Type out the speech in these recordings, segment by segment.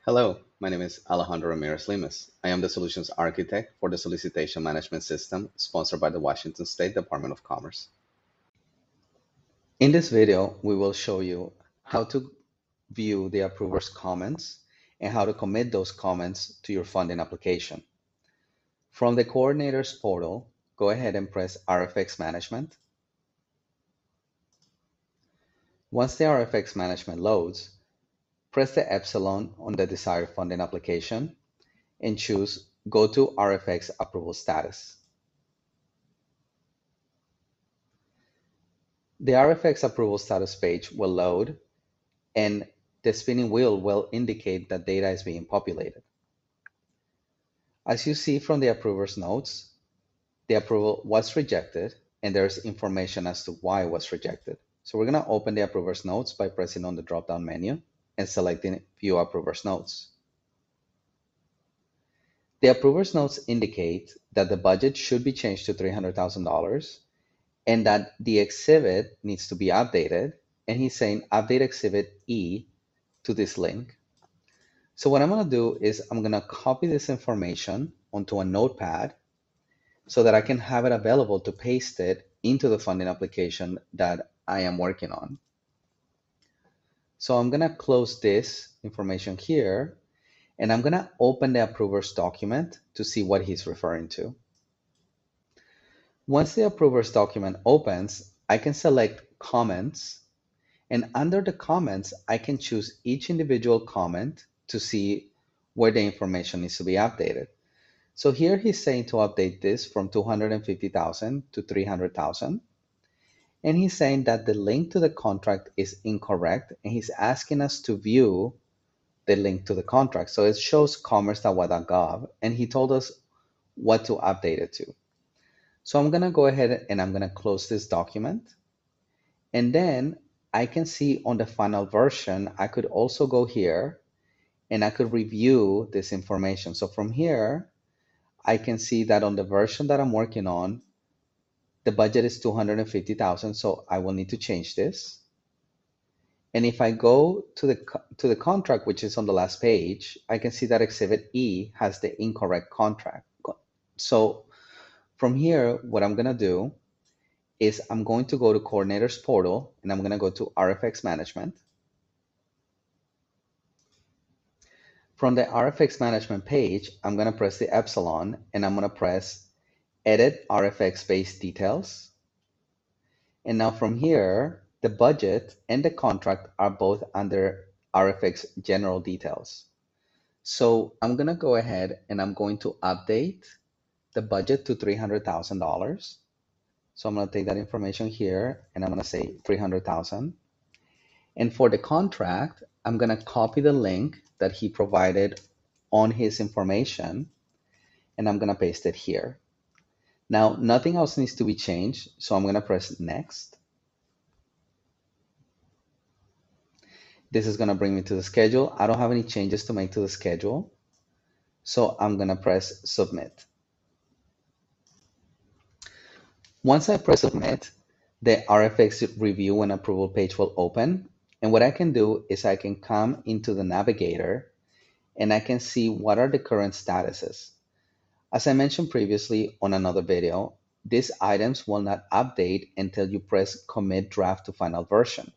Hello, my name is Alejandro Ramirez Limas. I am the solutions architect for the solicitation management system sponsored by the Washington State Department of Commerce. In this video, we will show you how to view the approver's comments and how to commit those comments to your funding application. From the coordinator's portal, go ahead and press RFX Management. Once the RFX Management loads, press the epsilon on the desired funding application and choose Go to RFX Approval Status. The RFX approval status page will load and the spinning wheel will indicate that data is being populated. As you see from the approver's notes, the approval was rejected and there's information as to why it was rejected. So we're going to open the approver's notes by pressing on the drop-down menu and selecting View Approver's Notes. The approver's notes indicate that the budget should be changed to $300,000 and that the exhibit needs to be updated. And he's saying update exhibit E to this link. So what I'm going to do is I'm going to copy this information onto a notepad so that I can have it available to paste it into the funding application that I am working on. So I'm going to close this information here and I'm going to open the approver's document to see what he's referring to. Once the approver's document opens, I can select comments, and under the comments, I can choose each individual comment to see where the information needs to be updated. So here he's saying to update this from 250,000 to 300,000. And he's saying that the link to the contract is incorrect, and he's asking us to view the link to the contract. So it shows commerce.wa.gov, and he told us what to update it to. So I'm going to go ahead and I'm going to close this document. And then I can see on the final version, I could also go here and I could review this information. So from here, I can see that on the version that I'm working on, the budget is 250,000. So I will need to change this. And if I go to the contract, which is on the last page, I can see that Exhibit E has the incorrect contract. So from here, what I'm going to do is I'm going to go to Coordinator's Portal and I'm going to go to RFX Management. From the RFX Management page, I'm going to press the epsilon and I'm going to press Edit RFX Base Details. And now from here, the budget and the contract are both under RFX General Details. So I'm going to go ahead and I'm going to update the budget to $300,000. So I'm going to take that information here and I'm going to say 300,000. And for the contract, I'm going to copy the link that he provided on his information and I'm going to paste it here. Now, nothing else needs to be changed. So I'm going to press next. This is going to bring me to the schedule. I don't have any changes to make to the schedule. So I'm going to press submit. Once I press submit, the RFX review and approval page will open. And what I can do is I can come into the navigator and I can see what are the current statuses. As I mentioned previously on another video, these items will not update until you press commit draft to final version.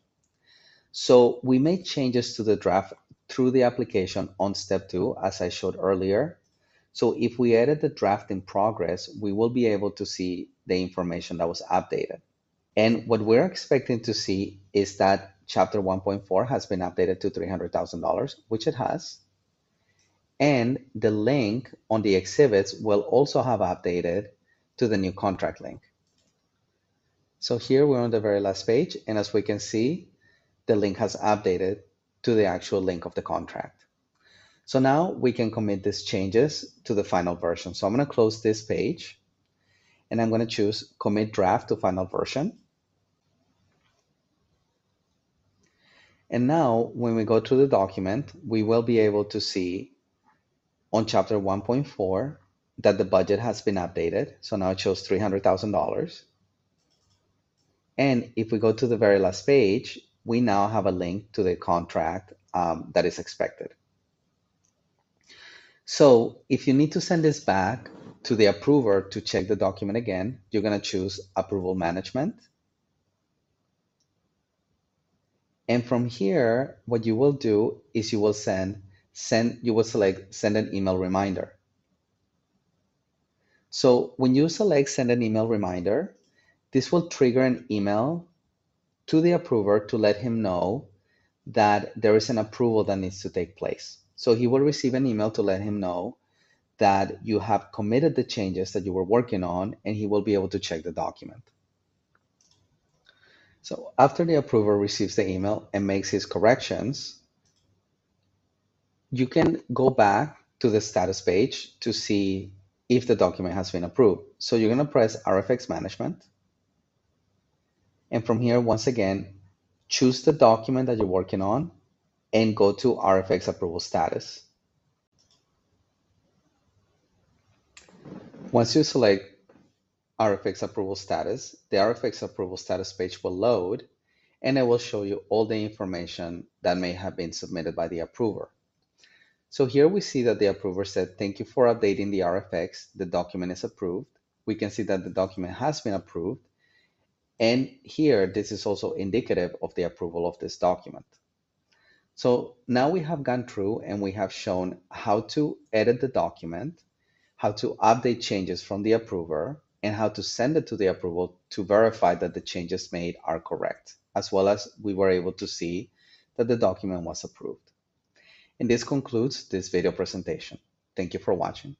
So we made changes to the draft through the application on step 2, as I showed earlier. So if we edit the draft in progress, we will be able to see the information that was updated. And what we're expecting to see is that Chapter 1.4 has been updated to $300,000, which it has. And the link on the exhibits will also have updated to the new contract link. So here we're on the very last page. And as we can see, the link has updated to the actual link of the contract. So now we can commit these changes to the final version. So I'm going to close this page and I'm going to choose commit draft to final version. And now when we go to the document, we will be able to see on chapter 1.4 that the budget has been updated. So now it shows $300,000. And if we go to the very last page, we now have a link to the contract that is expected. So if you need to send this back to the approver to check the document again, you're going to choose Approval Management. And from here, what you will do is you will select Send an Email Reminder. So when you select Send an Email Reminder, this will trigger an email to the approver to let him know that there is an approval that needs to take place. So he will receive an email to let him know that you have committed the changes that you were working on, and he will be able to check the document. So after the approver receives the email and makes his corrections, you can go back to the status page to see if the document has been approved. So you're going to press RFX Management. And from here, once again, choose the document that you're working on and go to RFX Approval Status. Once you select RFX Approval Status, the RFX Approval Status page will load, and it will show you all the information that may have been submitted by the approver. So here we see that the approver said, thank you for updating the RFX. The document is approved. We can see that the document has been approved. And here, this is also indicative of the approval of this document. So now we have gone through and we have shown how to edit the document, how to update changes from the approver, and how to send it to the approval to verify that the changes made are correct, as well as we were able to see that the document was approved. And this concludes this video presentation. Thank you for watching.